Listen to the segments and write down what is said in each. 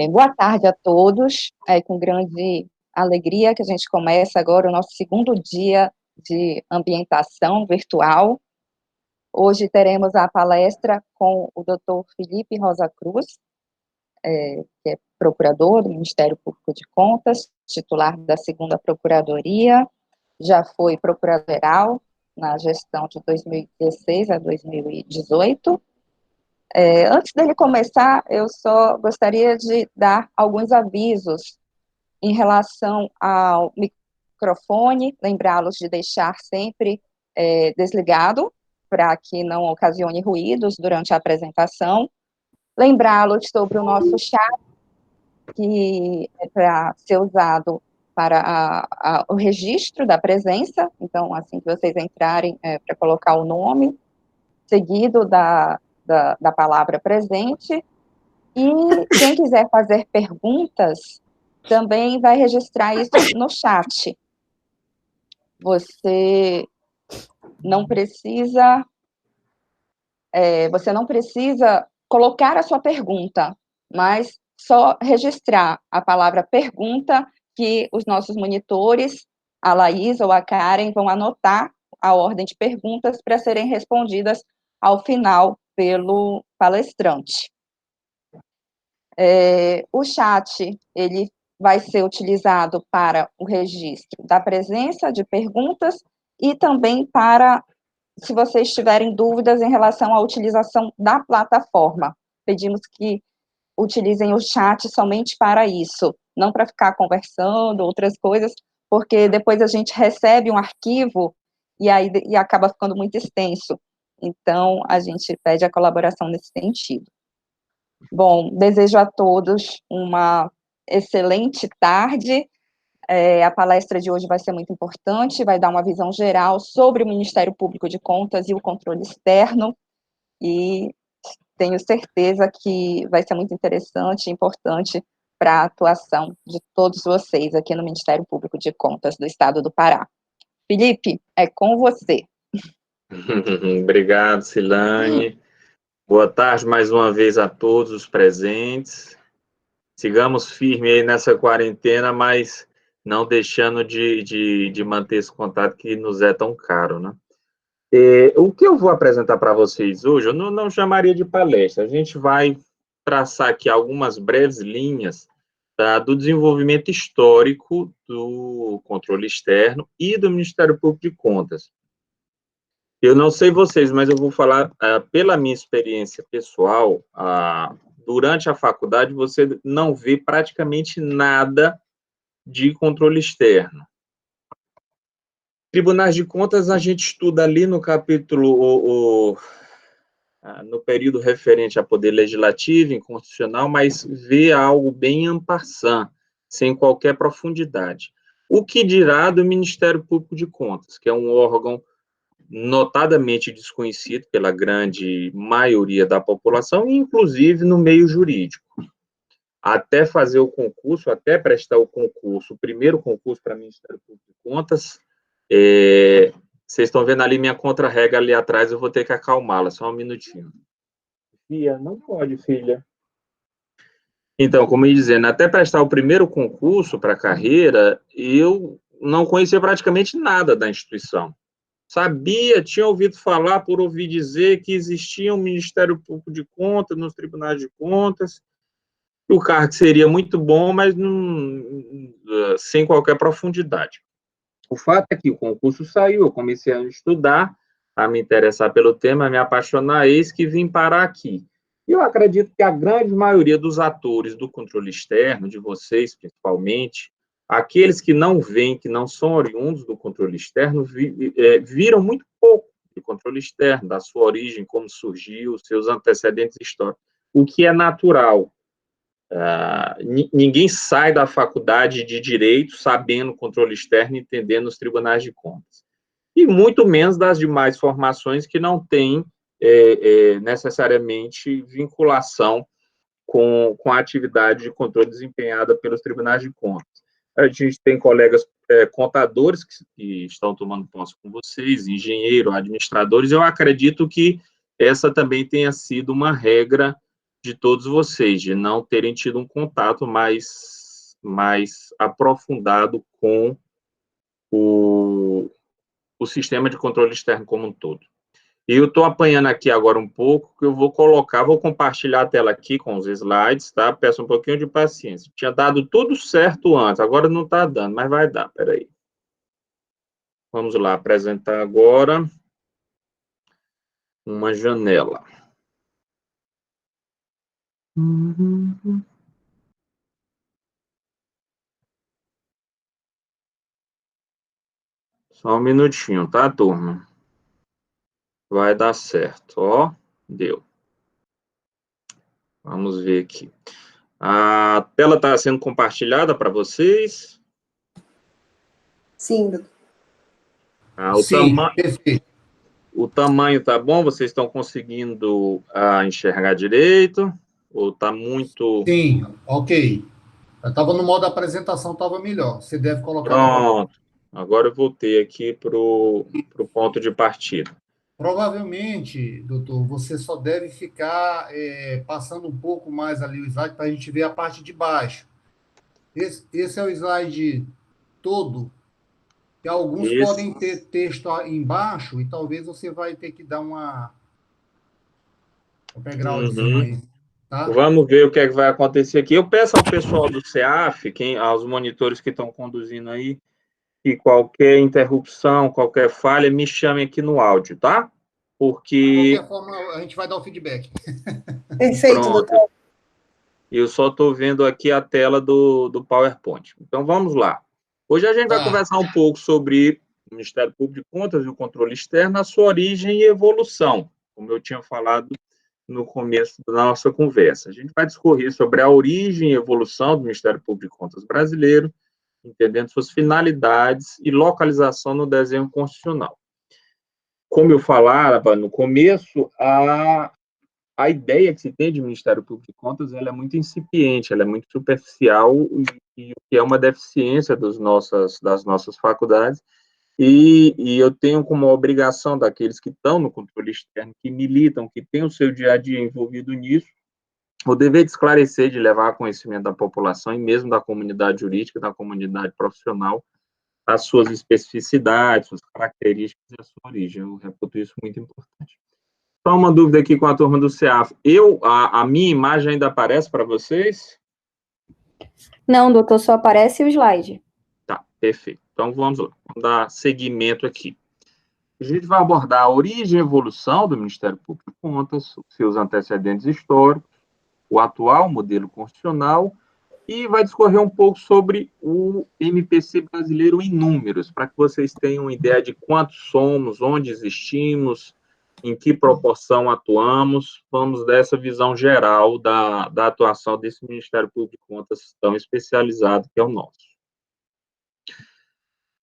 Boa tarde a todos. É com grande alegria que a gente começa agora o nosso segundo dia de ambientação virtual. Hoje teremos a palestra com o Dr. Felipe Rosa Cruz, que é procurador do Ministério Público de Contas, titular da 2ª Procuradoria, já foi procurador-geral na gestão de 2016 a 2018. Antes dele começar, eu só gostaria de dar alguns avisos em relação ao microfone, lembrá-los de deixar sempre desligado, para que não ocasione ruídos durante a apresentação, lembrá-los sobre o nosso chat, que é para ser usado para o registro da presença, então, assim que vocês entrarem, para colocar o nome, seguido da palavra presente, e quem quiser fazer perguntas, também vai registrar isso no chat. Você não precisa colocar a sua pergunta, mas só registrar a palavra pergunta, que os nossos monitores, a Laís ou a Karen, vão anotar a ordem de perguntas para serem respondidas ao final pelo palestrante. O chat, ele vai ser utilizado para o registro da presença de perguntas e também para, se vocês tiverem dúvidas em relação à utilização da plataforma. Pedimos que utilizem o chat somente para isso, não para ficar conversando, outras coisas, porque depois a gente recebe um arquivo e acaba ficando muito extenso. Então, a gente pede a colaboração nesse sentido. Bom, desejo a todos uma excelente tarde. A palestra de hoje vai ser muito importante, vai dar uma visão geral sobre o Ministério Público de Contas e o controle externo, e tenho certeza que vai ser muito interessante e importante para a atuação de todos vocês aqui no Ministério Público de Contas do Estado do Pará. Felipe, é com você. Obrigado, Silane. Boa tarde mais uma vez a todos os presentes. Sigamos firmes aí nessa quarentena, mas não deixando de manter esse contato que nos é tão caro, né? O que eu vou apresentar para vocês hoje, eu não chamaria de palestra, a gente vai traçar aqui algumas breves linhas do desenvolvimento histórico do controle externo e do Ministério Público de Contas. Eu não sei vocês, mas eu vou falar pela minha experiência pessoal. Durante a faculdade, você não vê praticamente nada de controle externo. Tribunais de Contas, a gente estuda ali no capítulo, no período referente a poder legislativo, inconstitucional, mas vê algo bem en passant, sem qualquer profundidade. O que dirá do Ministério Público de Contas, que é um órgão notadamente desconhecido pela grande maioria da população, inclusive no meio jurídico. Até fazer o concurso, até prestar o concurso, o primeiro concurso para o Ministério Público de Contas, vocês estão vendo ali minha contra-rega ali atrás, eu vou ter que acalmá-la, só um minutinho. Fia, não pode, filha. Então, como eu ia dizendo, até prestar o primeiro concurso para a carreira, eu não conhecia praticamente nada da instituição. Sabia, tinha ouvido falar, por ouvir dizer, que existia um Ministério Público de Contas nos tribunais de contas, o cargo seria muito bom, mas sem qualquer profundidade. O fato é que o concurso saiu, eu comecei a estudar, a me interessar pelo tema, a me apaixonar, eis que vim parar aqui. E eu acredito que a grande maioria dos atores do controle externo, de vocês principalmente, aqueles que não vêm, que não são oriundos do controle externo, viram muito pouco do controle externo, da sua origem, como surgiu, seus antecedentes históricos, o que é natural. Ninguém sai da faculdade de Direito sabendo controle externo, entendendo os tribunais de contas. E muito menos das demais formações que não têm necessariamente vinculação com a atividade de controle desempenhada pelos tribunais de contas. A gente tem colegas contadores que estão tomando posse com vocês, engenheiros, administradores. Eu acredito que essa também tenha sido uma regra de todos vocês, de não terem tido um contato mais aprofundado com o sistema de controle externo como um todo. E eu estou apanhando aqui agora um pouco, que eu vou compartilhar a tela aqui com os slides, tá? Peço um pouquinho de paciência. Tinha dado tudo certo antes, agora não está dando, mas vai dar, peraí. Vamos lá, apresentar agora uma janela. Só um minutinho, tá, turma? Vai dar certo, ó, deu. Vamos ver aqui. A tela está sendo compartilhada para vocês? Sim, doutor. Sim, perfeito. O tamanho tá bom? Vocês estão conseguindo enxergar direito? Ou está muito... Sim, ok. Eu estava no modo apresentação, estava melhor. Você deve colocar... Pronto. Agora eu voltei aqui para o ponto de partida. Provavelmente, doutor, você só deve ficar passando um pouco mais ali o slide para a gente ver a parte de baixo. Esse é o slide todo, que alguns podem ter texto embaixo e talvez você vai ter que dar uma backgroundzinho aí, tá? Vamos ver o que é que vai acontecer aqui. Eu peço ao pessoal do CEAF, aos monitores que estão conduzindo aí, que qualquer interrupção, qualquer falha, me chame aqui no áudio, tá? Porque... De qualquer forma, a gente vai dar o feedback. Perfeito, Pronto. doutor. Eu só estou vendo aqui a tela do PowerPoint. Então, vamos lá. Hoje a gente vai conversar um pouco sobre o Ministério Público de Contas e o controle externo, a sua origem e evolução, como eu tinha falado no começo da nossa conversa. A gente vai discorrer sobre a origem e evolução do Ministério Público de Contas brasileiro, entendendo suas finalidades e localização no desenho constitucional. Como eu falava no começo, a ideia que se tem de Ministério Público de Contas, ela é muito incipiente, ela é muito superficial, e o que é uma deficiência das nossas faculdades, e eu tenho como obrigação daqueles que estão no controle externo, que militam, que têm o seu dia a dia envolvido nisso, o dever de esclarecer, de levar a conhecimento da população e mesmo da comunidade jurídica, da comunidade profissional, as suas especificidades, suas características e a sua origem. Eu reputo isso muito importante. Só uma dúvida aqui com a turma do CEAF. A minha imagem ainda aparece para vocês? Não, doutor, só aparece o slide. Tá, perfeito. Então, vamos lá. Vamos dar seguimento aqui. A gente vai abordar a origem e evolução do Ministério Público de Contas, seus antecedentes históricos, o atual modelo constitucional, e vai discorrer um pouco sobre o MPC brasileiro em números, para que vocês tenham uma ideia de quantos somos, onde existimos, em que proporção atuamos. Vamos dar essa visão geral da atuação desse Ministério Público de Contas tão especializado que é o nosso.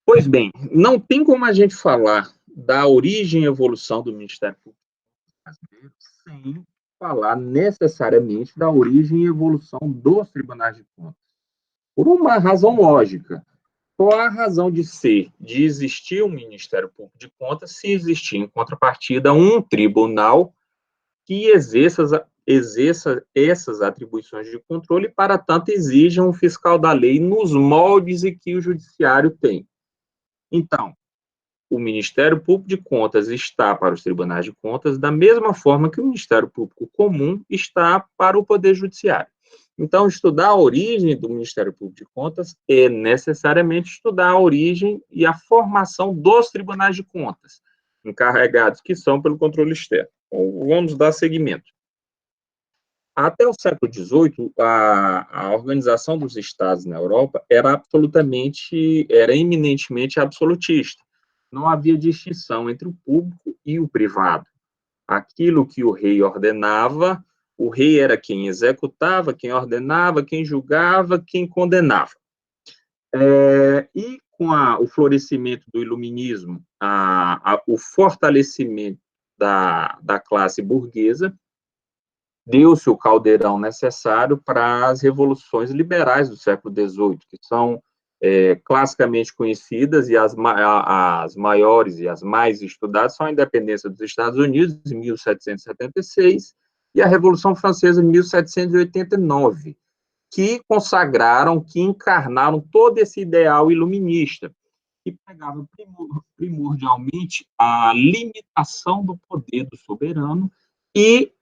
Pois bem, não tem como a gente falar da origem e evolução do Ministério Público brasileiro sem falar necessariamente da origem e evolução dos tribunais de contas. Por uma razão lógica. Qual a razão de existir um Ministério Público de Contas se existir, em contrapartida, um tribunal que exerça essas atribuições de controle, e, para tanto, exijam um fiscal da lei nos moldes em que o judiciário tem. Então, o Ministério Público de Contas está para os tribunais de contas da mesma forma que o Ministério Público Comum está para o Poder Judiciário. Então, estudar a origem do Ministério Público de Contas é necessariamente estudar a origem e a formação dos tribunais de contas, encarregados que são pelo controle externo. Então, vamos dar seguimento. Até o século XVIII, a organização dos estados na Europa era eminentemente absolutista. Não havia distinção entre o público e o privado. Aquilo que o rei ordenava, o rei era quem executava, quem ordenava, quem julgava, quem condenava. E com o florescimento do iluminismo, o fortalecimento da classe burguesa, deu-se o caldeirão necessário para as revoluções liberais do século XVIII, que são classicamente conhecidas, e as maiores e as mais estudadas são a independência dos Estados Unidos, em 1776, e a Revolução Francesa de 1789, que consagraram, que encarnaram todo esse ideal iluminista, que pegava primordialmente a limitação do poder do soberano e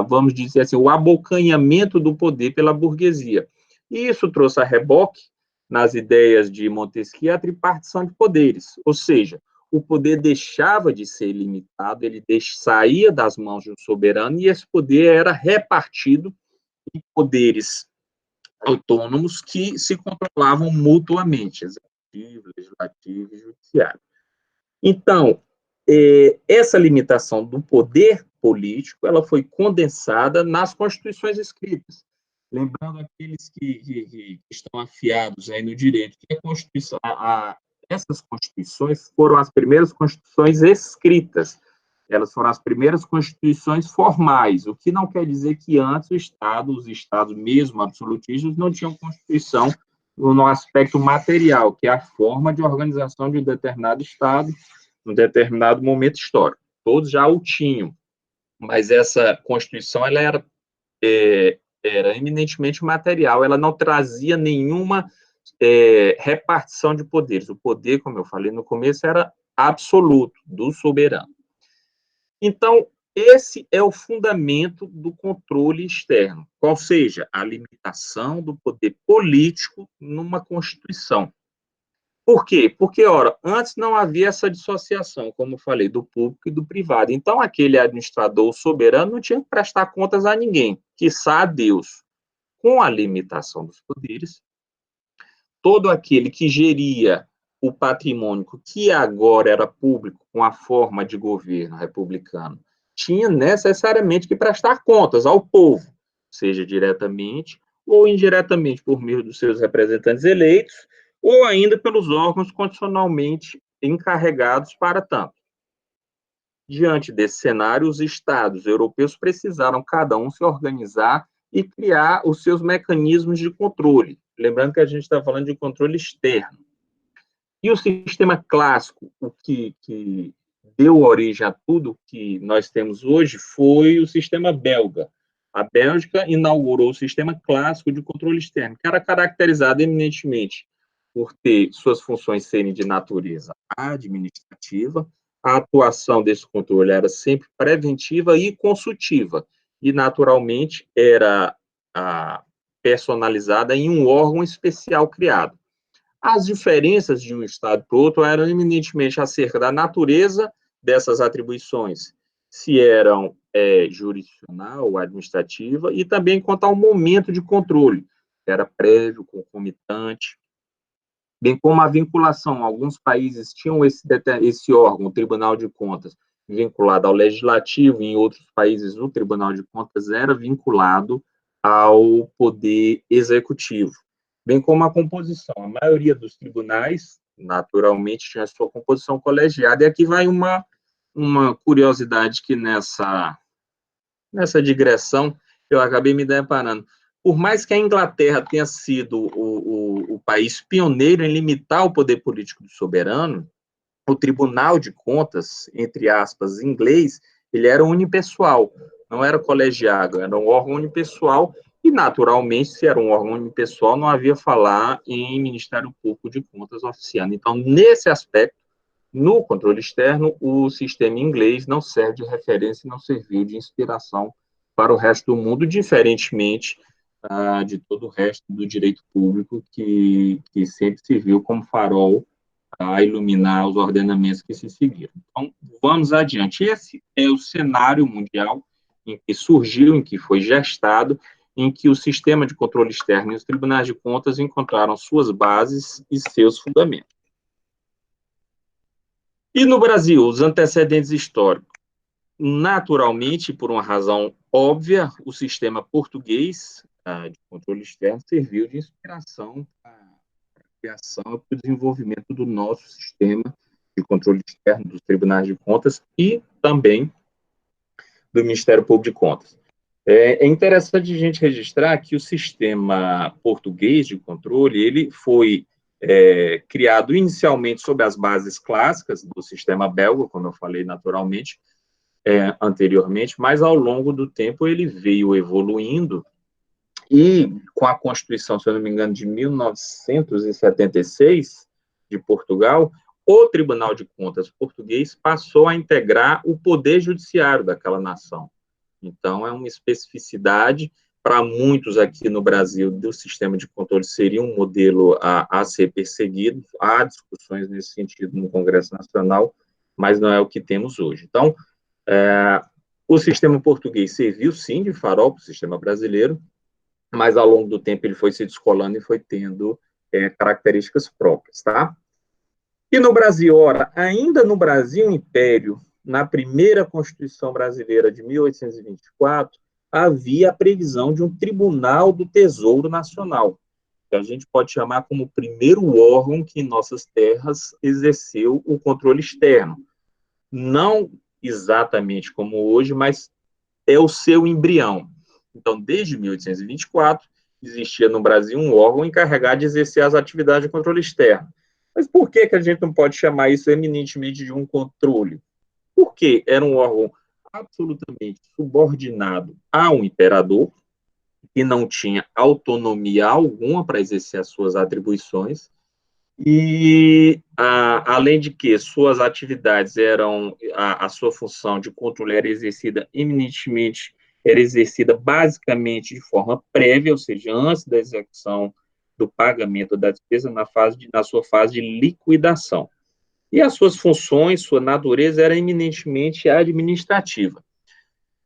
vamos dizer assim, o abocanhamento do poder pela burguesia. E isso trouxe a reboque, nas ideias de Montesquieu, a tripartição de poderes, ou seja, o poder deixava de ser limitado, ele saía das mãos de um soberano e esse poder era repartido em poderes autônomos que se controlavam mutuamente, executivo, legislativo e judiciário. Então, essa limitação do poder político, ela foi condensada nas constituições escritas. Lembrando aqueles que estão afiados aí no direito, que a Constituição, essas constituições foram as primeiras constituições escritas, elas foram as primeiras constituições formais, o que não quer dizer que antes os estados mesmo absolutistas não tinham constituição no aspecto material, que é a forma de organização de um determinado estado, num determinado momento histórico. Todos já o tinham, mas essa constituição ela era eminentemente material, ela não trazia nenhuma repartição de poderes. O poder, como eu falei no começo, era absoluto, do soberano. Então, esse é o fundamento do controle externo, qual seja a limitação do poder político numa Constituição. Por quê? Porque, ora, antes não havia essa dissociação, como eu falei, do público e do privado. Então, aquele administrador soberano não tinha que prestar contas a ninguém, quiçá a Deus. Com a limitação dos poderes, todo aquele que geria o patrimônio que agora era público com a forma de governo republicano, tinha necessariamente que prestar contas ao povo, seja diretamente ou indiretamente por meio dos seus representantes eleitos, ou ainda pelos órgãos constitucionalmente encarregados para tanto. Diante desse cenário, os estados europeus precisaram cada um se organizar e criar os seus mecanismos de controle. Lembrando que a gente está falando de controle externo. E o sistema clássico, o que deu origem a tudo que nós temos hoje, foi o sistema belga. A Bélgica inaugurou o sistema clássico de controle externo, que era caracterizado eminentemente por ter suas funções serem de natureza administrativa, a atuação desse controle era sempre preventiva e consultiva, e naturalmente era personalizada em um órgão especial criado. As diferenças de um estado para o outro eram eminentemente acerca da natureza dessas atribuições, se eram jurisdicional ou administrativa, e também quanto ao momento de controle, se era prévio, concomitante, bem como a vinculação. Alguns países tinham esse órgão, o Tribunal de Contas, vinculado ao Legislativo, em outros países o Tribunal de Contas era vinculado ao Poder Executivo, bem como a composição. A maioria dos tribunais, naturalmente, tinha a sua composição colegiada, e aqui vai uma curiosidade que nessa digressão eu acabei me deparando. Por mais que a Inglaterra tenha sido o país pioneiro em limitar o poder político do soberano, o Tribunal de Contas, entre aspas, inglês, ele era unipessoal, não era colegiado, era um órgão unipessoal, e, naturalmente, se era um órgão unipessoal, não havia falar em Ministério Público de Contas oficiando. Então, nesse aspecto, no controle externo, o sistema inglês não serve de referência e não serviu de inspiração para o resto do mundo, diferentemente de todo o resto do direito público, que sempre serviu como farol a iluminar os ordenamentos que se seguiram. Então, vamos adiante. Esse é o cenário mundial em que surgiu, em que foi gestado, em que o sistema de controle externo e os tribunais de contas encontraram suas bases e seus fundamentos. E no Brasil, os antecedentes históricos. Naturalmente, por uma razão óbvia, o sistema português de controle externo serviu de inspiração para a criação e para o desenvolvimento do nosso sistema de controle externo, dos tribunais de contas e também do Ministério Público de Contas. É interessante a gente registrar que o sistema português de controle, ele foi criado inicialmente sob as bases clássicas do sistema belga, como eu falei naturalmente, anteriormente, mas ao longo do tempo ele veio evoluindo, e com a Constituição, se eu não me engano, de 1976, de Portugal, o Tribunal de Contas português passou a integrar o poder judiciário daquela nação. Então, é uma especificidade. Para muitos aqui no Brasil, do sistema de controle seria um modelo a ser perseguido. Há discussões nesse sentido no Congresso Nacional, mas não é o que temos hoje. Então, o sistema português serviu, sim, de farol para o sistema brasileiro, mas ao longo do tempo ele foi se descolando e foi tendo características próprias, tá? E no Brasil, ora, ainda no Brasil Império, na primeira Constituição Brasileira de 1824, havia a previsão de um Tribunal do Tesouro Nacional, que a gente pode chamar como o primeiro órgão que em nossas terras exerceu o controle externo. Não exatamente como hoje, mas é o seu embrião. Então, desde 1824, existia no Brasil um órgão encarregado de exercer as atividades de controle externo. Mas por que a gente não pode chamar isso eminentemente de um controle? Porque era um órgão absolutamente subordinado ao imperador, que não tinha autonomia alguma para exercer as suas atribuições, e, além de que suas atividades eram, a sua função de controle era exercida eminentemente, era exercida basicamente de forma prévia, ou seja, antes da execução do pagamento da despesa, na sua fase de liquidação. E as suas funções, sua natureza era eminentemente administrativa.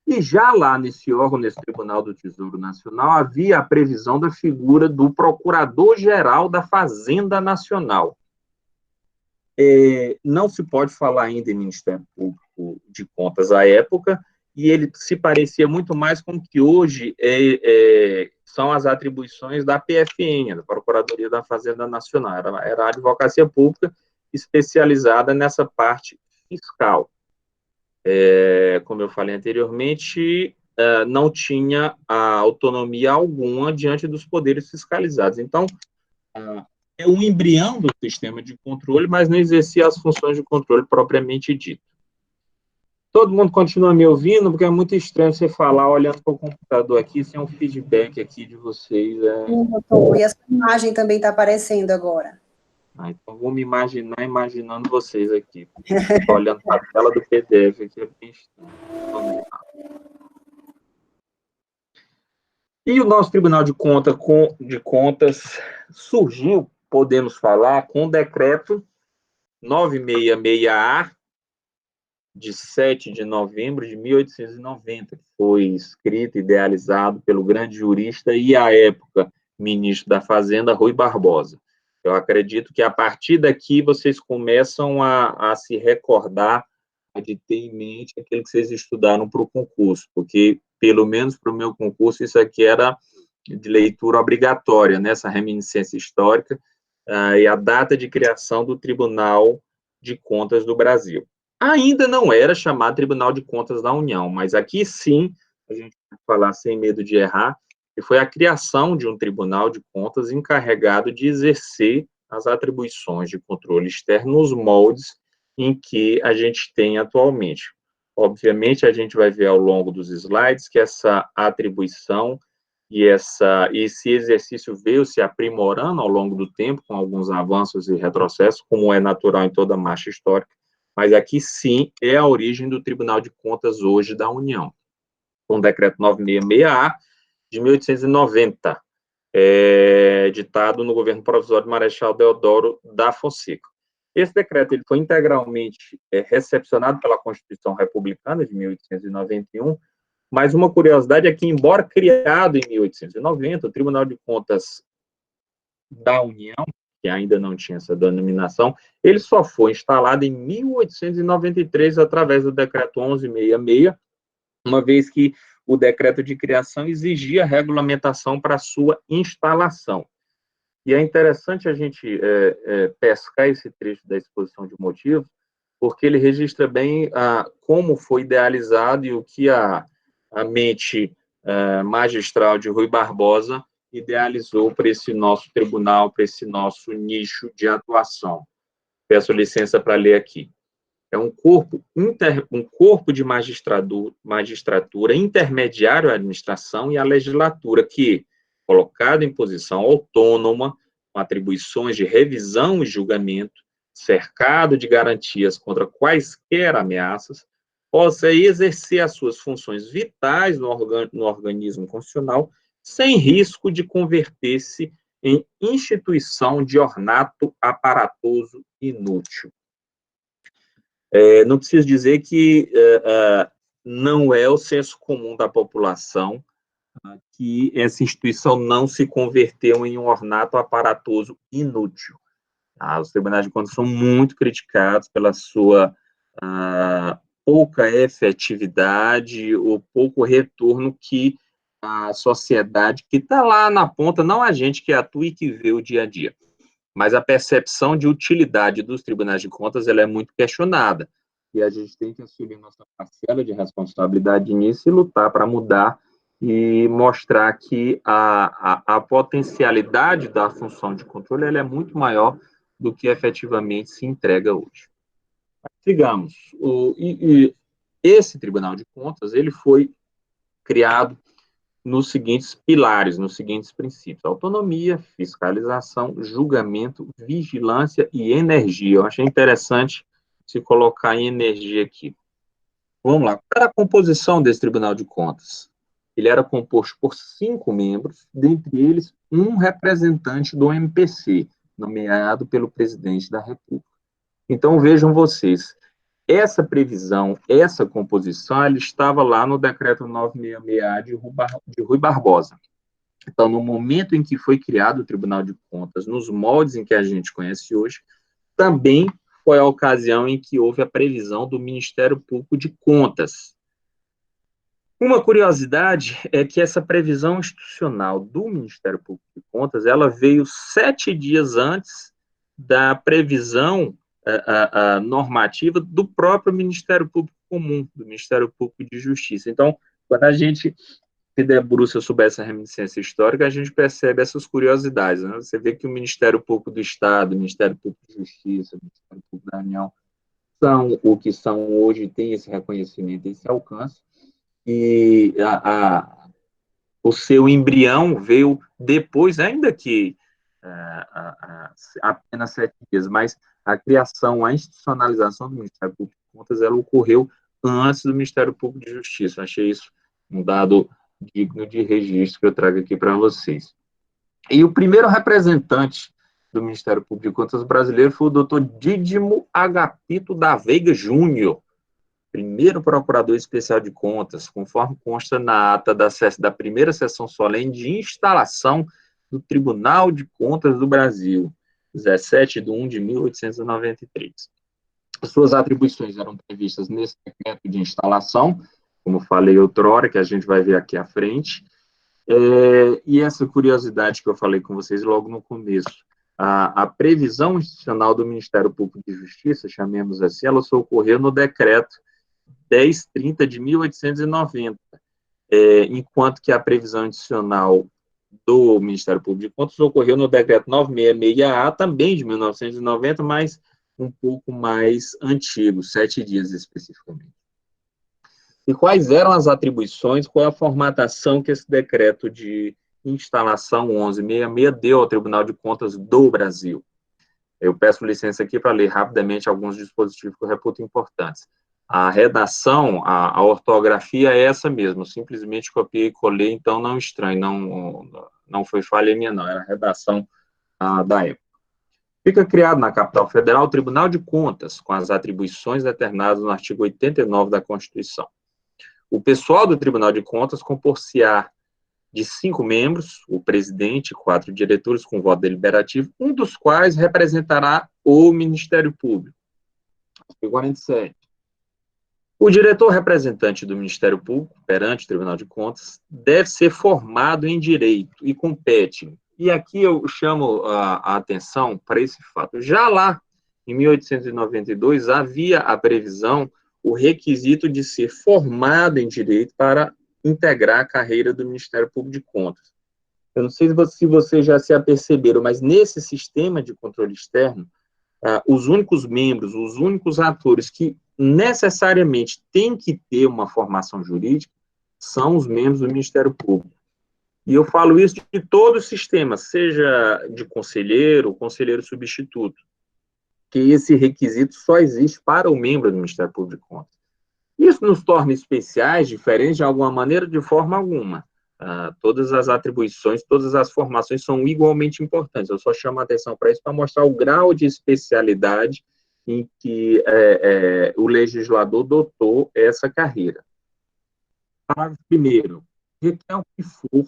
E já lá nesse órgão, nesse Tribunal do Tesouro Nacional, havia a previsão da figura do Procurador-Geral da Fazenda Nacional. Não se pode falar ainda em Ministério Público de Contas à época, e ele se parecia muito mais com o que hoje são as atribuições da PFN, da Procuradoria da Fazenda Nacional. Era a advocacia pública especializada nessa parte fiscal. Como eu falei anteriormente, não tinha autonomia alguma diante dos poderes fiscalizados. Então, é um embrião do sistema de controle, mas não exercia as funções de controle propriamente dito. Todo mundo continua me ouvindo, porque é muito estranho você falar olhando para o computador aqui, sem um feedback aqui de vocês. Sim, doutor, e a sua imagem também está aparecendo agora. Então, vou me imaginando vocês aqui. Estou olhando para a tela do PDF aqui, é bem estranho. Vamos lá. E o nosso Tribunal de Contas surgiu, podemos falar, com o decreto 966-A, de 7 de novembro de 1890, que foi escrito e idealizado pelo grande jurista e, à época, ministro da Fazenda, Rui Barbosa. Eu acredito que, a partir daqui, vocês começam a se recordar, de ter em mente aquilo que vocês estudaram para o concurso, porque, pelo menos para o meu concurso, isso aqui era de leitura obrigatória, nessa reminiscência histórica, e a data de criação do Tribunal de Contas do Brasil. Ainda não era chamado Tribunal de Contas da União, mas aqui sim, a gente vai falar sem medo de errar, que foi a criação de um Tribunal de Contas encarregado de exercer as atribuições de controle externo nos moldes em que a gente tem atualmente. Obviamente, a gente vai ver ao longo dos slides que essa atribuição e esse exercício veio se aprimorando ao longo do tempo, com alguns avanços e retrocessos, como é natural em toda marcha histórica, mas aqui sim é a origem do Tribunal de Contas hoje da União, com o decreto 966-A de 1890, ditado no governo provisório de Marechal Deodoro da Fonseca. Esse decreto ele foi integralmente recepcionado pela Constituição Republicana de 1891, mas uma curiosidade é que, embora criado em 1890, o Tribunal de Contas da União, que ainda não tinha essa denominação, ele só foi instalado em 1893, através do decreto 1166, uma vez que o decreto de criação exigia regulamentação para sua instalação. E é interessante a gente pescar esse trecho da exposição de motivos, porque ele registra bem como foi idealizado e o que a mente magistral de Rui Barbosa idealizou para esse nosso tribunal, para esse nosso nicho de atuação. Peço licença para ler aqui. é um corpo de magistratura intermediário à administração e à legislatura, que, colocado em posição autônoma, com atribuições de revisão e julgamento, cercado de garantias contra quaisquer ameaças, possa exercer as suas funções vitais no organismo constitucional, sem risco de converter-se em instituição de ornato aparatoso inútil. Não preciso dizer que não é o senso comum da população que essa instituição não se converteu em um ornato aparatoso inútil. Os tribunais de contas são muito criticados pela sua pouca efetividade ou pouco retorno que a sociedade, que está lá na ponta, não a gente que atua e que vê o dia a dia, mas a percepção de utilidade dos tribunais de contas ela é muito questionada, e a gente tem que assumir nossa parcela de responsabilidade nisso e lutar para mudar e mostrar que a potencialidade da função de controle ela é muito maior do que efetivamente se entrega hoje. Sigamos. Esse Tribunal de Contas ele foi criado nos seguintes pilares, nos seguintes princípios: autonomia, fiscalização, julgamento, vigilância e energia. Eu achei interessante se colocar em energia aqui. Vamos lá. Qual era a composição desse Tribunal de Contas? Ele era composto por 5 membros, dentre eles um representante do MPC, nomeado pelo presidente da República. Então, vejam vocês, essa previsão, essa composição, ela estava lá no decreto 966A de Rui Barbosa. Então, no momento em que foi criado o Tribunal de Contas, nos moldes em que a gente conhece hoje, também foi a ocasião em que houve a previsão do Ministério Público de Contas. Uma curiosidade é que essa previsão institucional do Ministério Público de Contas, ela veio 7 dias antes da previsão normativa do próprio Ministério Público Comum, do Ministério Público de Justiça. Então, quando a gente se debruça sobre essa reminiscência histórica, a gente percebe essas curiosidades, né? Você vê que o Ministério Público do Estado, o Ministério Público de Justiça, o Ministério Público da União, são o que são hoje, tem esse reconhecimento, esse alcance, e o seu embrião veio depois, ainda que apenas 7 dias, mas a criação, a institucionalização do Ministério Público de Contas, ela ocorreu antes do Ministério Público de Justiça. Eu achei isso um dado digno de registro que eu trago aqui para vocês. E o primeiro representante do Ministério Público de Contas brasileiro foi o doutor Dídimo Agapito da Veiga Júnior, primeiro procurador especial de contas, conforme consta na ata da primeira sessão solene de instalação do Tribunal de Contas do Brasil, 17/1/1893. Suas atribuições eram previstas nesse decreto de instalação, como falei outrora, que a gente vai ver aqui à frente, e essa curiosidade que eu falei com vocês logo no começo, a previsão institucional do Ministério Público de Justiça, chamemos assim, ela só ocorreu no decreto 1030 de 1890, enquanto que a previsão institucional do Ministério Público de Contas ocorreu no decreto 966A, também de 1990, mas um pouco mais antigo, 7 dias especificamente. E quais eram as atribuições, qual a formatação que esse decreto de instalação 1166 deu ao Tribunal de Contas do Brasil? Eu peço licença aqui para ler rapidamente alguns dispositivos que eu reputo importantes. A redação, a ortografia é essa mesmo, simplesmente copiei e colei, então não estranhe, não foi falha minha não, era a redação da época. Fica criado na capital federal o Tribunal de Contas, com as atribuições determinadas no artigo 89 da Constituição. O pessoal do Tribunal de Contas compor-se-á de 5 membros, o presidente, 4 diretores com voto deliberativo, um dos quais representará o Ministério Público. Artigo 47. O diretor representante do Ministério Público, perante o Tribunal de Contas, deve ser formado em direito e compete. E aqui eu chamo a atenção para esse fato. Já lá, em 1892, havia a previsão, o requisito de ser formado em direito para integrar a carreira do Ministério Público de Contas. Eu não sei se vocês já se aperceberam, mas nesse sistema de controle externo, os únicos membros, os únicos atores que necessariamente têm que ter uma formação jurídica são os membros do Ministério Público. E eu falo isso de todo o sistema, seja de conselheiro, conselheiro substituto, que esse requisito só existe para o membro do Ministério Público de Contas. Isso nos torna especiais, diferentes de alguma maneira, de forma alguma. Todas as atribuições, todas as formações são igualmente importantes. Eu só chamo a atenção para isso para mostrar o grau de especialidade em que o legislador dotou essa carreira. Parágrafo primeiro, requer o que for,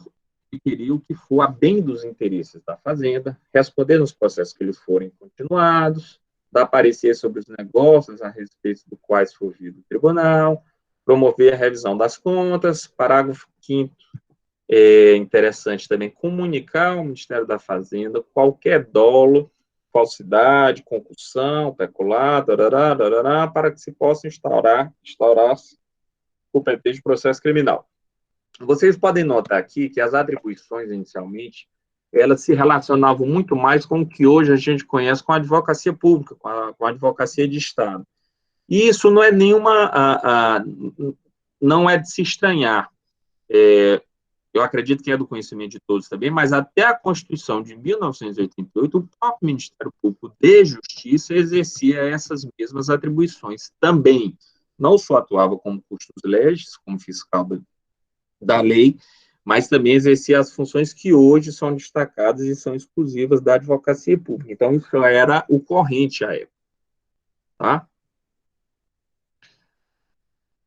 requerir o que for a bem dos interesses da Fazenda, responder nos processos que lhes forem continuados, dar parecer sobre os negócios a respeito dos quais for ouvido o tribunal, promover a revisão das contas. Parágrafo 5º, é interessante também comunicar ao Ministério da Fazenda qualquer dolo, falsidade, concussão, peculado, para que se possa instaurar-se o pretexto de processo criminal. Vocês podem notar aqui que as atribuições, inicialmente, elas se relacionavam muito mais com o que hoje a gente conhece com a advocacia pública, com a advocacia de Estado. E isso não é não é de se estranhar. Eu acredito que é do conhecimento de todos também, mas até a Constituição de 1988, o próprio Ministério Público de Justiça exercia essas mesmas atribuições também. Não só atuava como custos legis, como fiscal da lei, mas também exercia as funções que hoje são destacadas e são exclusivas da advocacia pública. Então, isso era o corrente à época. Tá?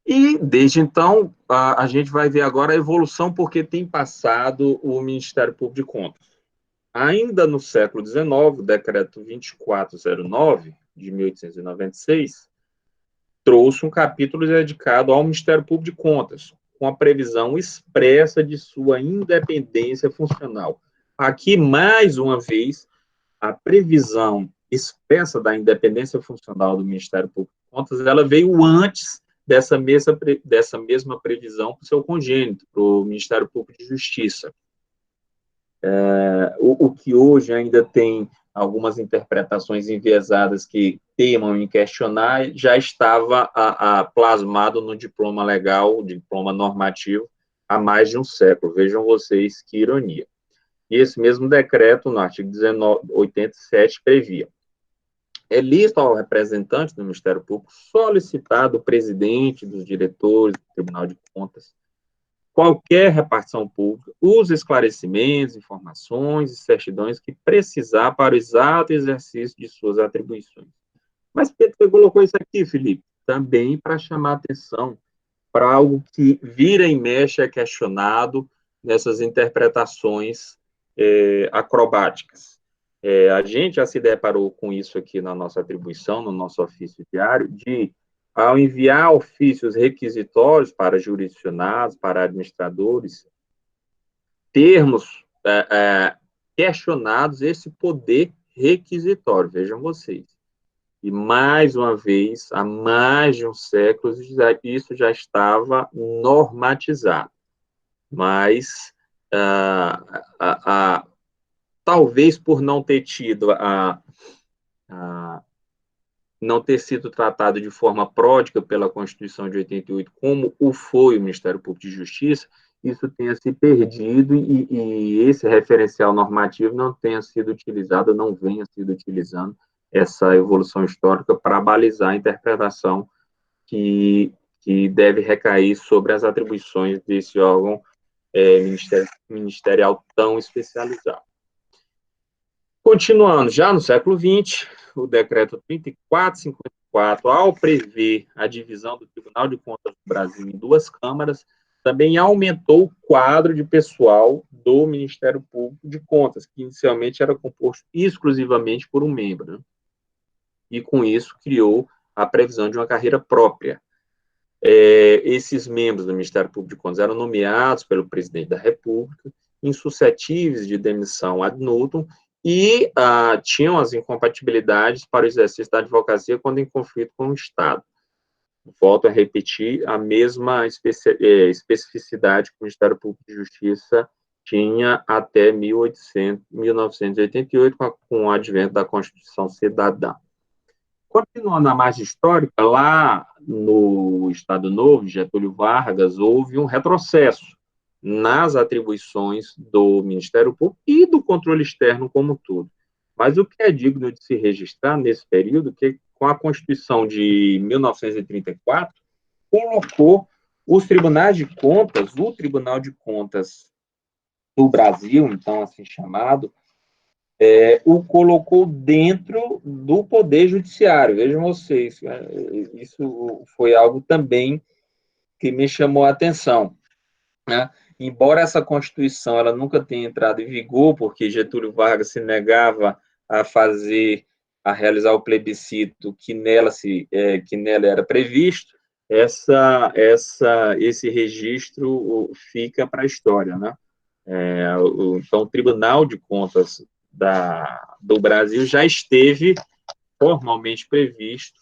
E, desde então, a gente vai ver agora a evolução, porque tem passado o Ministério Público de Contas. Ainda no século XIX, o Decreto 2409, de 1896, trouxe um capítulo dedicado ao Ministério Público de Contas, com a previsão expressa de sua independência funcional. Aqui, mais uma vez, a previsão expressa da independência funcional do Ministério Público de Contas, ela veio antes dessa mesma previsão para o seu congênito, para o Ministério Público de Justiça. O que hoje ainda tem algumas interpretações enviesadas que teimam em questionar, já estava plasmado no diploma legal, diploma normativo, há mais de um século. Vejam vocês que ironia. E esse mesmo decreto, no artigo 87, previa: é lícito ao representante do Ministério Público solicitar do presidente, dos diretores do Tribunal de Contas, qualquer repartição pública, os esclarecimentos, informações e certidões que precisar para o exato exercício de suas atribuições. Mas por que você colocou isso aqui, Felipe? Também para chamar atenção para algo que vira e mexe é questionado nessas interpretações acrobáticas. A gente já se deparou com isso aqui na nossa atribuição, no nosso ofício diário, de, ao enviar ofícios requisitórios para jurisdicionados, para administradores, termos questionados esse poder requisitório, vejam vocês. E, mais uma vez, há mais de um século, isso já estava normatizado. Mas, talvez por não ter tido não ter sido tratado de forma pródiga pela Constituição de 88, como o foi o Ministério Público de Justiça, isso tenha se perdido e esse referencial normativo não tenha sido utilizado, não venha sido utilizando essa evolução histórica para balizar a interpretação que deve recair sobre as atribuições desse órgão ministerial tão especializado. Continuando, já no século XX, o decreto 3454, ao prever a divisão do Tribunal de Contas do Brasil em duas câmaras, também aumentou o quadro de pessoal do Ministério Público de Contas, que inicialmente era composto exclusivamente por um membro, né? E com isso criou a previsão de uma carreira própria. Esses membros do Ministério Público de Contas eram nomeados pelo presidente da República, insuscetíveis de demissão ad nutum, e tinham as incompatibilidades para o exercício da advocacia quando em conflito com o Estado. Volto a repetir, a mesma especificidade que o Ministério Público de Justiça tinha até 1988, com o advento da Constituição Cidadã. Continuando a margem histórica, lá no Estado Novo, Getúlio Vargas, houve um retrocesso nas atribuições do Ministério Público e do controle externo como um todo. Mas o que é digno de se registrar nesse período, que com a Constituição de 1934, colocou os tribunais de contas, o Tribunal de Contas do Brasil, então assim chamado, o colocou dentro do Poder Judiciário. Vejam vocês, isso foi algo também que me chamou a atenção, né? Embora essa Constituição ela nunca tenha entrado em vigor, porque Getúlio Vargas se negava a realizar o plebiscito que nela era previsto, esse registro fica para a história, né? Então, o Tribunal de Contas do Brasil já esteve formalmente previsto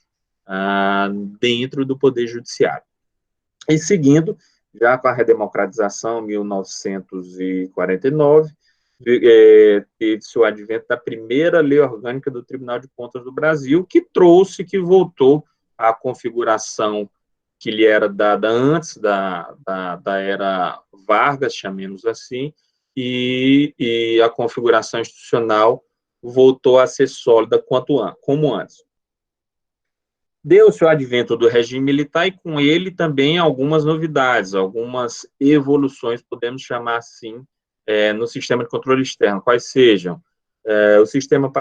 dentro do Poder Judiciário. E seguindo, já com a redemocratização, em 1949, teve-se o advento da primeira lei orgânica do Tribunal de Contas do Brasil, que voltou à configuração que lhe era dada antes da era Vargas, chamemos assim, e a configuração institucional voltou a ser sólida como antes. Deu-se o advento do regime militar e, com ele, também algumas novidades, algumas evoluções, podemos chamar assim, no sistema de controle externo, quais sejam. O sistema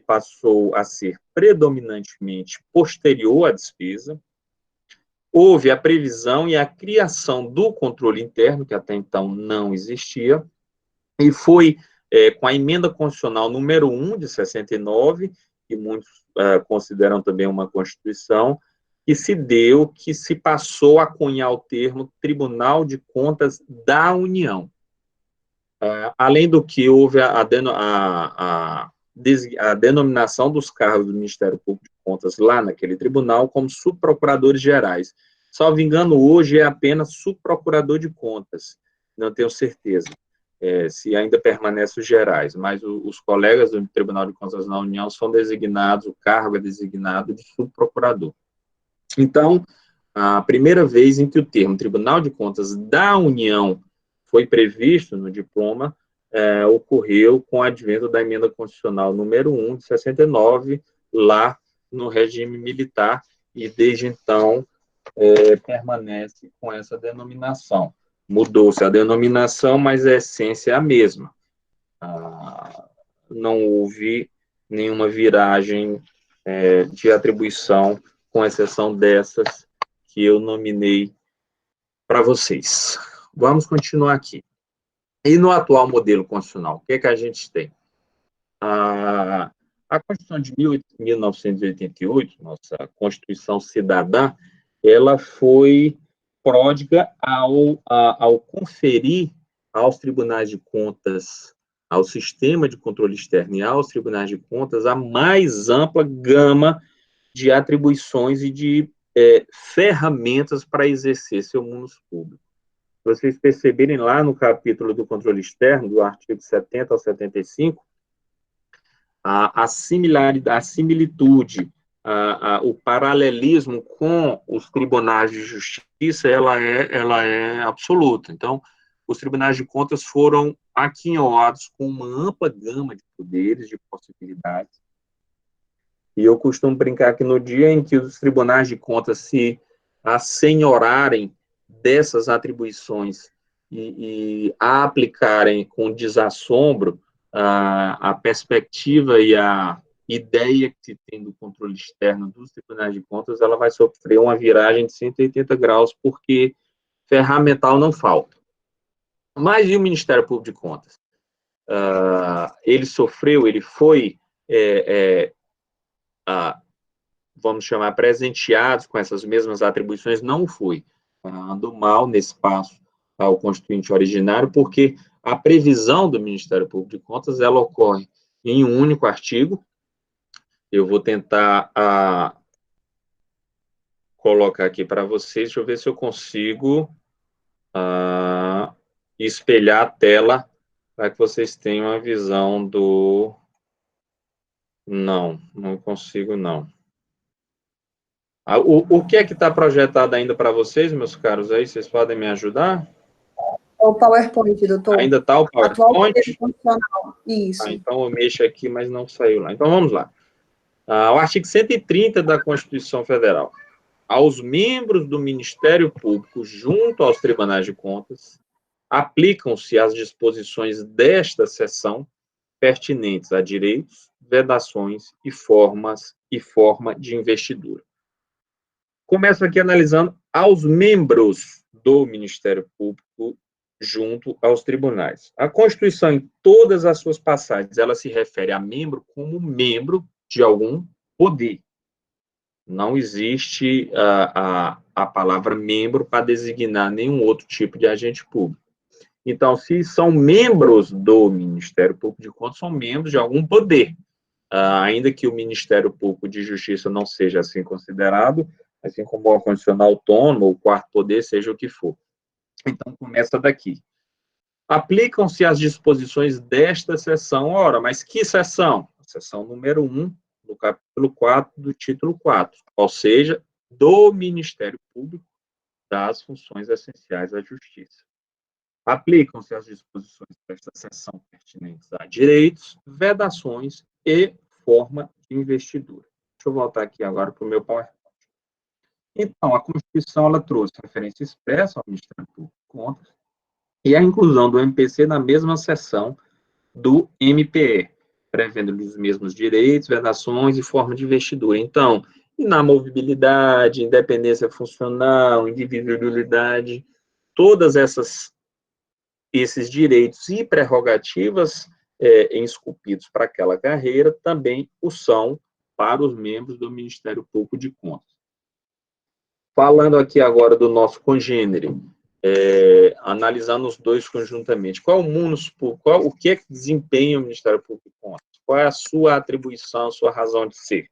passou a ser predominantemente posterior à despesa, houve a previsão e a criação do controle interno, que até então não existia, e foi com a emenda constitucional número 1 de 69, que muitos consideram também uma Constituição, que se passou a cunhar o termo Tribunal de Contas da União. Além do que, houve a denominação dos cargos do Ministério Público de Contas lá naquele tribunal como subprocuradores gerais. Salvo engano, hoje é apenas subprocurador de contas, não tenho certeza se ainda permanece os gerais, mas os colegas do Tribunal de Contas da União são designados, o cargo é designado de subprocurador. Então, a primeira vez em que o termo Tribunal de Contas da União foi previsto no diploma, ocorreu com o advento da emenda constitucional número 1 de 69, lá no regime militar, e desde então permanece com essa denominação. Mudou-se a denominação, mas a essência é a mesma. Não houve nenhuma viragem de atribuição, com exceção dessas que eu nominei para vocês. Vamos continuar aqui. E no atual modelo constitucional, o que é que a gente tem? A Constituição de 1988, nossa Constituição Cidadã, ela foi pródiga ao conferir aos tribunais de contas, ao sistema de controle externo e aos tribunais de contas, a mais ampla gama de atribuições e de ferramentas para exercer seu munus público. Se vocês perceberem lá no capítulo do controle externo, do artigo 70 ao 75, a similitude, o paralelismo com os tribunais de justiça, ela é absoluta. Então, os tribunais de contas foram aquinhoados com uma ampla gama de poderes, de possibilidades. E eu costumo brincar que no dia em que os tribunais de contas se assenhorarem dessas atribuições e a aplicarem com desassombro, a perspectiva e a ideia que se tem do controle externo dos tribunais de contas, ela vai sofrer uma viragem de 180 graus, porque ferramental não falta. Mas e o Ministério Público de Contas? Ele foi, vamos chamar, presenteado com essas mesmas atribuições? Não foi. Andou mal nesse passo ao Constituinte originário, porque a previsão do Ministério Público de Contas, ela ocorre em um único artigo. Eu vou tentar colocar aqui para vocês, deixa eu ver se eu consigo espelhar a tela para que vocês tenham a visão do... Não consigo, não. O que é que está projetado ainda para vocês, meus caros? Aí vocês podem me ajudar? O PowerPoint, doutor. Ainda está o Atual PowerPoint? modelo funcional. Isso. Então eu mexo aqui, mas não saiu lá. Então vamos lá. O artigo 130 da Constituição Federal. Aos membros do Ministério Público, junto aos tribunais de contas, aplicam-se as disposições desta seção pertinentes a direitos, vedações e forma de investidura. Começo aqui analisando aos membros do Ministério Público junto aos tribunais. A Constituição, em todas as suas passagens, ela se refere a membro como membro de algum poder. Não existe a palavra membro para designar nenhum outro tipo de agente público. Então, se são membros do Ministério Público de Contas, são membros de algum poder. Ainda que o Ministério Público de Justiça não seja assim considerado, assim como o constitucional autônomo, ou o quarto poder, seja o que for. Então, começa daqui. Aplicam-se as disposições desta seção. Ora, mas que seção? A seção número 1, do capítulo 4, do título 4, ou seja, do Ministério Público das funções essenciais à Justiça. Aplicam-se as disposições desta seção pertinentes a direitos, vedações e forma de investidura. Deixa eu voltar aqui agora para o meu PowerPoint. Então, a Constituição ela trouxe referência expressa ao Ministério Público de Contas e a inclusão do MPC na mesma seção do MPE, prevendo os mesmos direitos, vedações e forma de investidura. Então, inamovibilidade, independência funcional, individualidade, todas esses direitos e prerrogativas esculpidos para aquela carreira também o são para os membros do Ministério Público de Contas. Falando aqui agora do nosso congênere, analisando os dois conjuntamente, qual o que é que desempenha o Ministério Público de Contas? Qual é a sua atribuição, a sua razão de ser?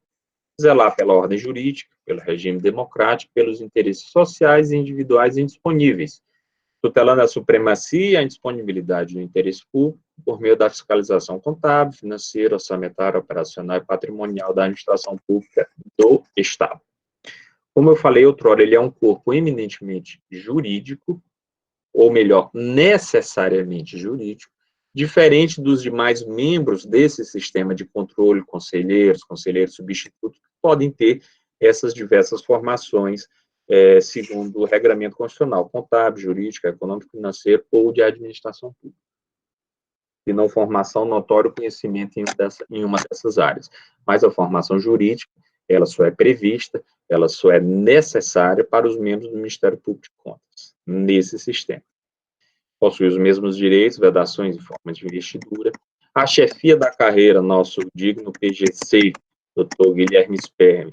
Zelar pela ordem jurídica, pelo regime democrático, pelos interesses sociais e individuais indisponíveis, tutelando a supremacia e a indisponibilidade do interesse público por meio da fiscalização contábil, financeira, orçamentária, operacional e patrimonial da administração pública do Estado. Como eu falei outrora, ele é um corpo eminentemente jurídico, ou melhor, necessariamente jurídico, diferente dos demais membros desse sistema de controle, conselheiros substitutos, que podem ter essas diversas formações, segundo o regramento constitucional, contábil, jurídico, econômico, financeiro ou de administração pública. E não formação, notório conhecimento em uma dessas áreas. Mas a formação jurídica, ela só é prevista, ela só é necessária para os membros do Ministério Público de Contas, nesse sistema. Possui os mesmos direitos, vedações e formas de investidura. A chefia da carreira, nosso digno PGC, doutor Guilherme Sperme,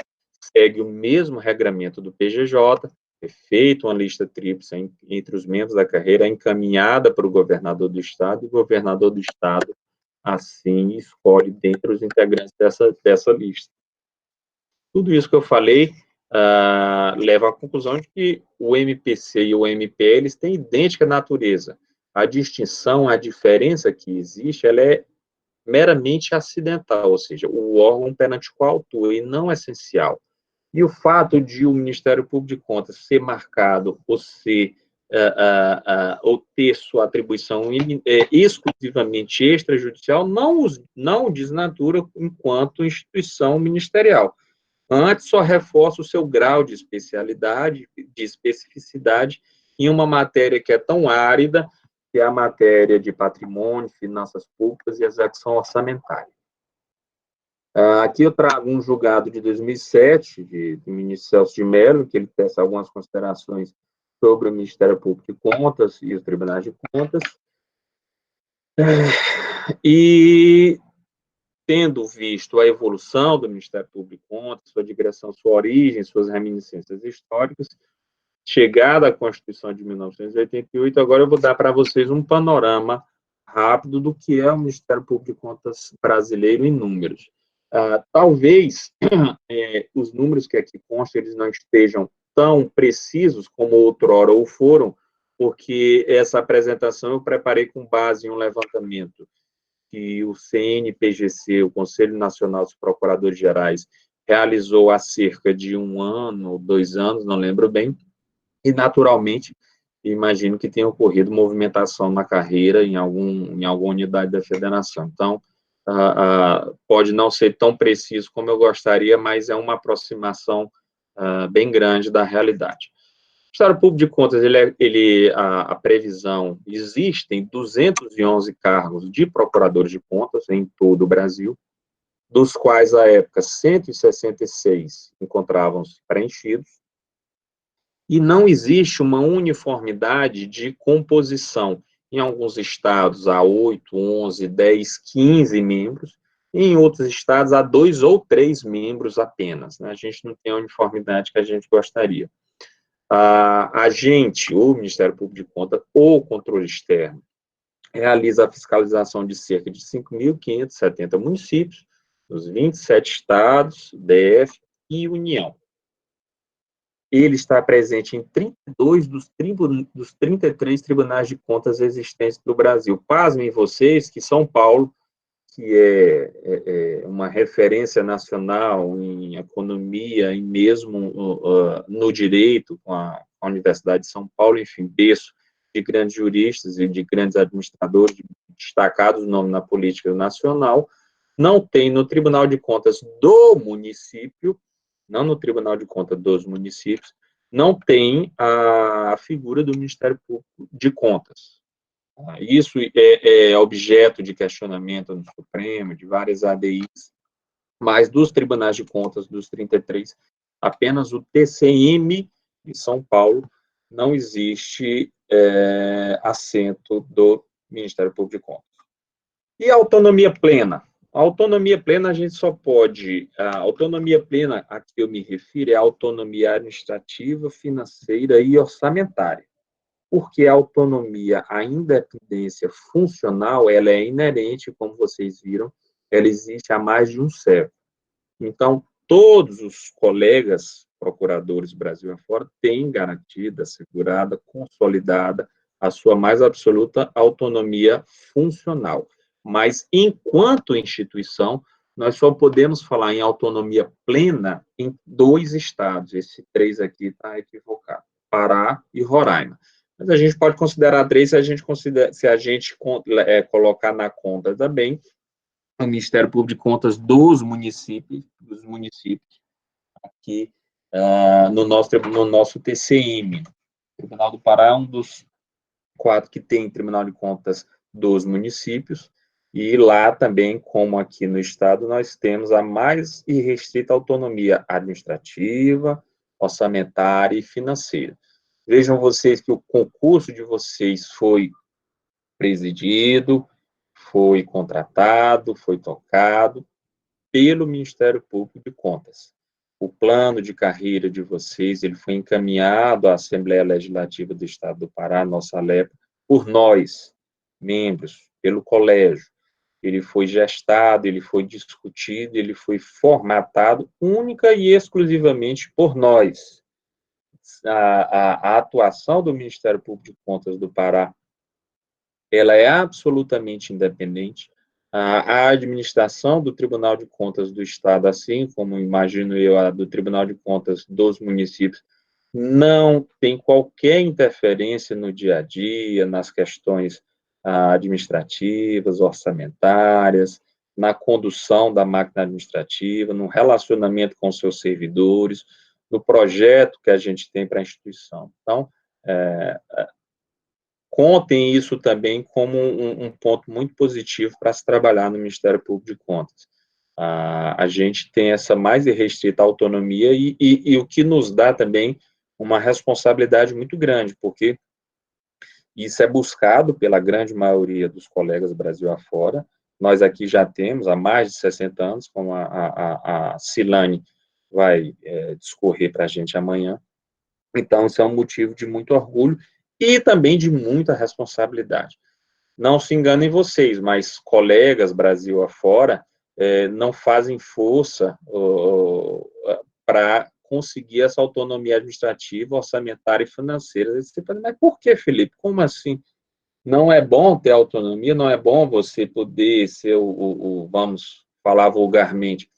segue o mesmo regramento do PGJ, é feita uma lista tríplice entre os membros da carreira, encaminhada para o governador do Estado, e o governador do Estado, assim, escolhe dentre os integrantes dessa lista. Tudo isso que eu falei leva à conclusão de que o MPC e o MPE, eles têm idêntica natureza. A distinção, a diferença que existe, ela é meramente acidental, ou seja, o órgão perante o qual atua, e não essencial. E o fato de o Ministério Público de Contas ser marcado ou ter sua atribuição exclusivamente extrajudicial não o desnatura enquanto instituição ministerial. Antes, só reforça o seu grau de especialidade, de especificidade em uma matéria que é tão árida, que é a matéria de patrimônio, finanças públicas e execução orçamentária. Aqui eu trago um julgado de 2007, do ministro Celso de Mello, que ele testa algumas considerações sobre o Ministério Público de Contas e os tribunais de contas. E, tendo visto a evolução do Ministério Público de Contas, sua digressão, sua origem, suas reminiscências históricas, chegada à Constituição de 1988, agora eu vou dar para vocês um panorama rápido do que é o Ministério Público de Contas brasileiro em números. Talvez os números que aqui constam, eles não estejam tão precisos como outrora ou foram, porque essa apresentação eu preparei com base em um levantamento que o CNPGC, o Conselho Nacional dos Procuradores Gerais, realizou há cerca de 1 ano, 2 anos, não lembro bem, e naturalmente, imagino que tenha ocorrido movimentação na carreira em alguma unidade da federação. Então, pode não ser tão preciso como eu gostaria, mas é uma aproximação bem grande da realidade. O Ministério Público de Contas, a previsão, existem 211 cargos de procuradores de contas em todo o Brasil, dos quais, à época, 166 encontravam-se preenchidos, e não existe uma uniformidade de composição. Em alguns estados, há 8, 11, 10, 15 membros, e em outros estados, há 2 ou 3 membros apenas, né? A gente não tem a uniformidade que a gente gostaria. O Ministério Público de Contas, ou o controle externo, realiza a fiscalização de cerca de 5.570 municípios, dos 27 estados, DF e União. Ele está presente em 32 dos 33 tribunais de contas existentes do Brasil. Pasmem vocês que São Paulo, que é uma referência nacional em economia e mesmo no direito, com a Universidade de São Paulo, enfim, berço de grandes juristas e de grandes administradores, de destacados nomes na política nacional, não tem no Tribunal de Contas do município, não no Tribunal de Contas dos municípios, não tem a figura do Ministério Público de Contas. Isso é objeto de questionamento no Supremo, de várias ADIs, mas dos tribunais de contas, dos 33, apenas o TCM de São Paulo não existe assento do Ministério Público de Contas. E a autonomia plena? A autonomia plena, a gente só pode... A autonomia plena a que eu me refiro é a autonomia administrativa, financeira e orçamentária. Porque a autonomia, a independência funcional, ela é inerente, como vocês viram, ela existe há mais de um século. Então, todos os colegas procuradores Brasil afora têm garantida, assegurada, consolidada a sua mais absoluta autonomia funcional. Mas, enquanto instituição, nós só podemos falar em autonomia plena em 2 estados. Esse 3 aqui está equivocado, Pará e Roraima. Mas a gente pode considerar 3 se a gente colocar na conta também o Ministério Público de Contas dos municípios aqui no nosso TCM. O Tribunal do Pará é um dos 4 que tem Tribunal de Contas dos municípios, e lá também, como aqui no Estado, nós temos a mais irrestrita autonomia administrativa, orçamentária e financeira. Vejam vocês que o concurso de vocês foi presidido, foi contratado, foi tocado pelo Ministério Público de Contas. O plano de carreira de vocês, ele foi encaminhado à Assembleia Legislativa do Estado do Pará, nossa ALEPA, por nós, membros, pelo colégio. Ele foi gestado, ele foi discutido, ele foi formatado única e exclusivamente por nós. A atuação do Ministério Público de Contas do Pará, ela é absolutamente independente. A administração do Tribunal de Contas do Estado, assim como imagino eu a do Tribunal de Contas dos municípios, não tem qualquer interferência no dia a dia, nas questões administrativas, orçamentárias, na condução da máquina administrativa, no relacionamento com seus servidores, no projeto que a gente tem para a instituição. Então, contem isso também como um ponto muito positivo para se trabalhar no Ministério Público de Contas. A gente tem essa mais irrestrita autonomia e o que nos dá também uma responsabilidade muito grande, porque isso é buscado pela grande maioria dos colegas Brasil afora. Nós aqui já temos há mais de 60 anos, como a Silane vai discorrer para a gente amanhã. Então, isso é um motivo de muito orgulho e também de muita responsabilidade. Não se enganem vocês, mas colegas Brasil afora não fazem força para conseguir essa autonomia administrativa, orçamentária e financeira. Você fala, mas por que, Felipe? Como assim? Não é bom ter autonomia? Não é bom você poder ser vamos falar vulgarmente,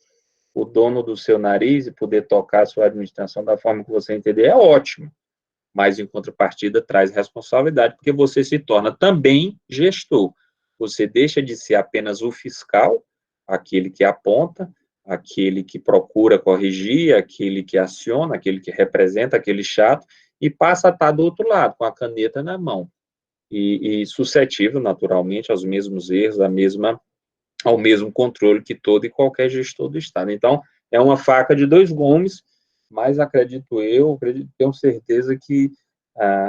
o dono do seu nariz e poder tocar a sua administração da forma que você entender é ótimo, mas em contrapartida traz responsabilidade, porque você se torna também gestor. Você deixa de ser apenas o fiscal, aquele que aponta, aquele que procura corrigir, aquele que aciona, aquele que representa, aquele chato, e passa a estar do outro lado, com a caneta na mão. E suscetível, naturalmente, aos mesmos erros, ao mesmo controle que todo e qualquer gestor do Estado. Então, é uma faca de dois gumes, mas tenho certeza que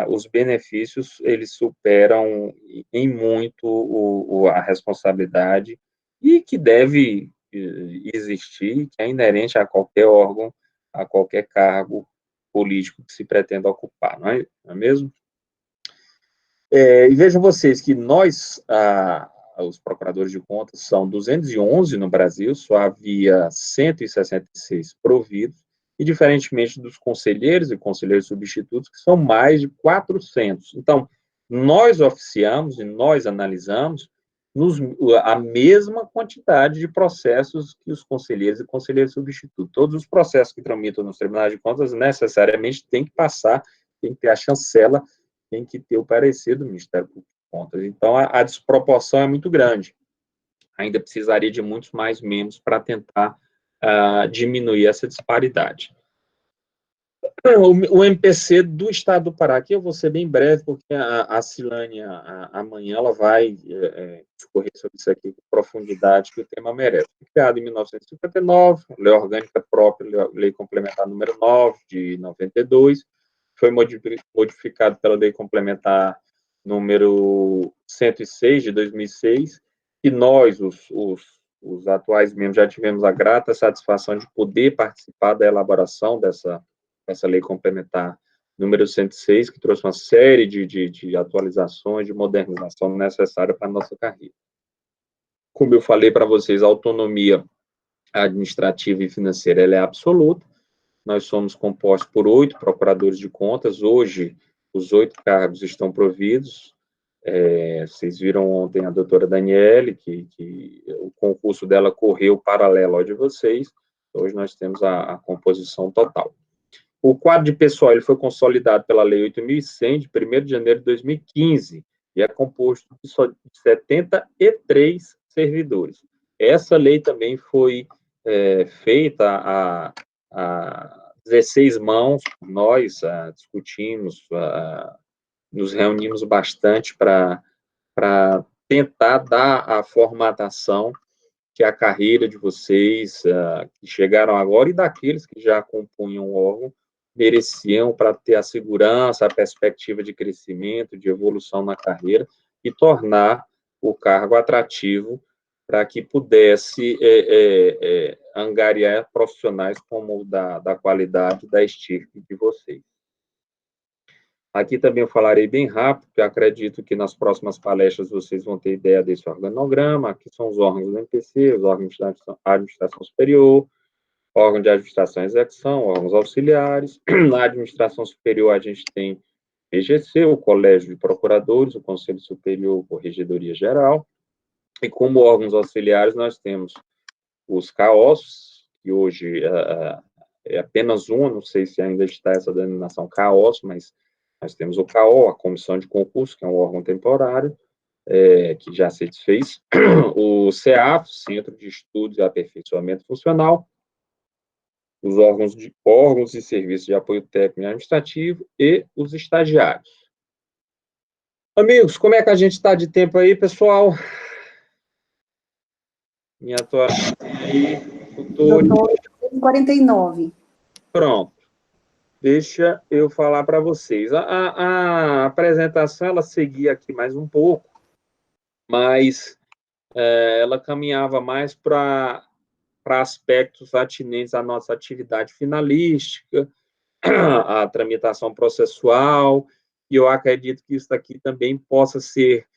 os benefícios, eles superam em muito a responsabilidade e que deve existir, que é inerente a qualquer órgão, a qualquer cargo político que se pretenda ocupar, não é mesmo? E vejam vocês que nós, os procuradores de contas, são 211 no Brasil, só havia 166 providos, e diferentemente dos conselheiros e conselheiros substitutos, que são mais de 400. Então, nós oficiamos e nós analisamos a mesma quantidade de processos que os conselheiros e conselheiros substitutos. Todos os processos que tramitam nos tribunais de contas necessariamente têm que passar, tem que ter a chancela, tem que ter o parecer do Ministério Público de Contas. Então, a desproporção é muito grande. Ainda precisaria de muitos mais membros para tentar diminuir essa disparidade. O MPC do Estado do Pará, aqui eu vou ser bem breve, porque a Silânia, amanhã, ela vai discorrer sobre isso aqui com profundidade que o tema merece. Foi criado em 1959, lei orgânica própria, lei complementar número 9, de 92, foi modificado pela lei complementar número 106, de 2006, e nós, os atuais membros, já tivemos a grata satisfação de poder participar da elaboração dessa lei complementar número 106, que trouxe uma série de atualizações, de modernização necessária para a nossa carreira. Como eu falei para vocês, a autonomia administrativa e financeira ela é absoluta. Nós somos compostos por 8 procuradores de contas. Hoje, os 8 cargos estão providos. Vocês viram ontem a doutora Daniele, que o concurso dela correu paralelo ao de vocês. Hoje nós temos a composição total. O quadro de pessoal ele foi consolidado pela Lei 8.100, de 1º de janeiro de 2015, e é composto de 73 servidores. Essa lei também foi feita a 16 mãos, nós discutimos, nos reunimos bastante para tentar dar a formatação que a carreira de vocês, que chegaram agora, e daqueles que já compunham o órgão, mereciam para ter a segurança, a perspectiva de crescimento, de evolução na carreira, e tornar o cargo atrativo para que pudesse angariar profissionais como da qualidade, da estirpe de vocês. Aqui também eu falarei bem rápido, porque acredito que nas próximas palestras vocês vão ter ideia desse organograma. Aqui são os órgãos do MPC, os órgãos de administração superior, órgão de administração e execução, órgãos auxiliares. Na administração superior a gente tem PGC, o Colégio de Procuradores, o Conselho Superior, a Corregedoria Geral. E como órgãos auxiliares nós temos os CAOS, que hoje é apenas um, não sei se ainda está essa denominação CAOS, mas nós temos o CAO, a Comissão de Concurso, que é um órgão temporário, que já se desfez, o CEAF, Centro de Estudos e Aperfeiçoamento Funcional, os órgãos e serviços de apoio técnico e administrativo e os estagiários. Amigos, como é que a gente está de tempo aí, pessoal? Minha atuação aí, doutor. 49. Pronto. Deixa eu falar para vocês. A apresentação, ela seguia aqui mais um pouco, mas ela caminhava mais para aspectos atinentes à nossa atividade finalística, à tramitação processual, e eu acredito que isso aqui também possa ser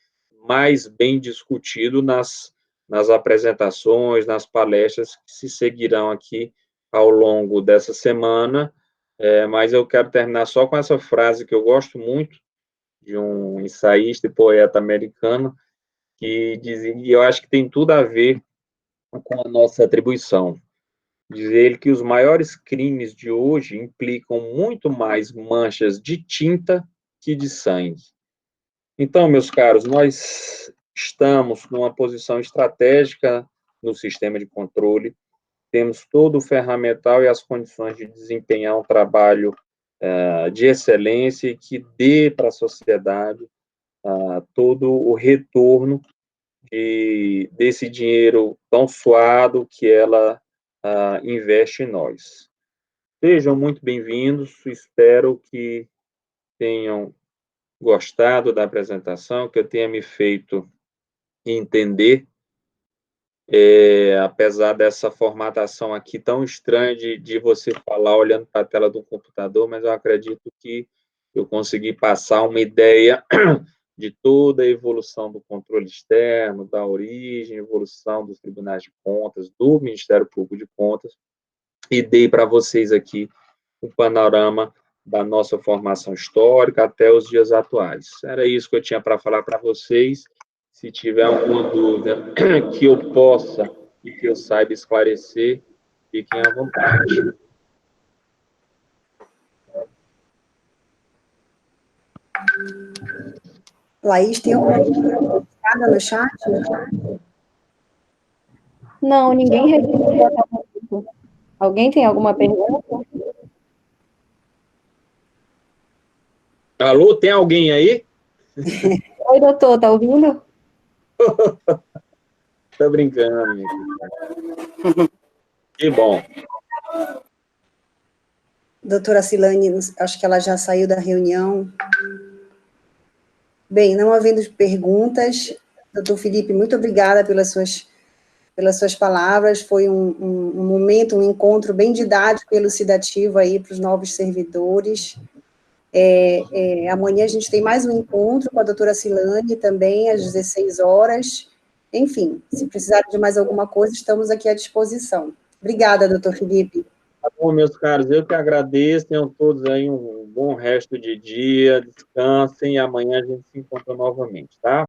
mais bem discutido nas apresentações, nas palestras que se seguirão aqui ao longo dessa semana. Mas eu quero terminar só com essa frase que eu gosto muito, de um ensaísta e poeta americano, que dizia, e eu acho que tem tudo a ver com a nossa atribuição. Diz ele que os maiores crimes de hoje implicam muito mais manchas de tinta que de sangue. Então, meus caros, nós estamos numa posição estratégica no sistema de controle, temos todo o ferramental e as condições de desempenhar um trabalho de excelência e que dê para a sociedade todo o retorno desse dinheiro tão suado que ela investe em nós. Sejam muito bem-vindos, espero que tenham gostado da apresentação, que eu tenha me feito entender, apesar dessa formatação aqui tão estranha de você falar olhando para a tela do computador, mas eu acredito que eu consegui passar uma ideia de toda a evolução do controle externo, da origem, evolução dos tribunais de contas, do Ministério Público de Contas, e dei para vocês aqui um panorama da nossa formação histórica até os dias atuais. Era isso que eu tinha para falar para vocês. Se tiver alguma dúvida que eu possa e que eu saiba esclarecer, fiquem à vontade. Laís, tem alguma pergunta no chat? Não, ninguém respondeu até o momento. Alguém tem alguma pergunta? Alô, tem alguém aí? Oi, doutor, tá ouvindo? Tá brincando, minha filha. Que bom. Doutora Silane, acho que ela já saiu da reunião. Bem, não havendo perguntas, doutor Felipe, muito obrigada pelas suas palavras, foi um momento, um encontro bem didático e elucidativo aí para os novos servidores. Amanhã a gente tem mais um encontro com a doutora Silane também, às 16 horas. Enfim, se precisar de mais alguma coisa, estamos aqui à disposição. Obrigada, doutor Felipe. Tá bom, meus caros, eu que agradeço, tenham todos aí um bom resto de dia, descansem, e amanhã a gente se encontra novamente, tá?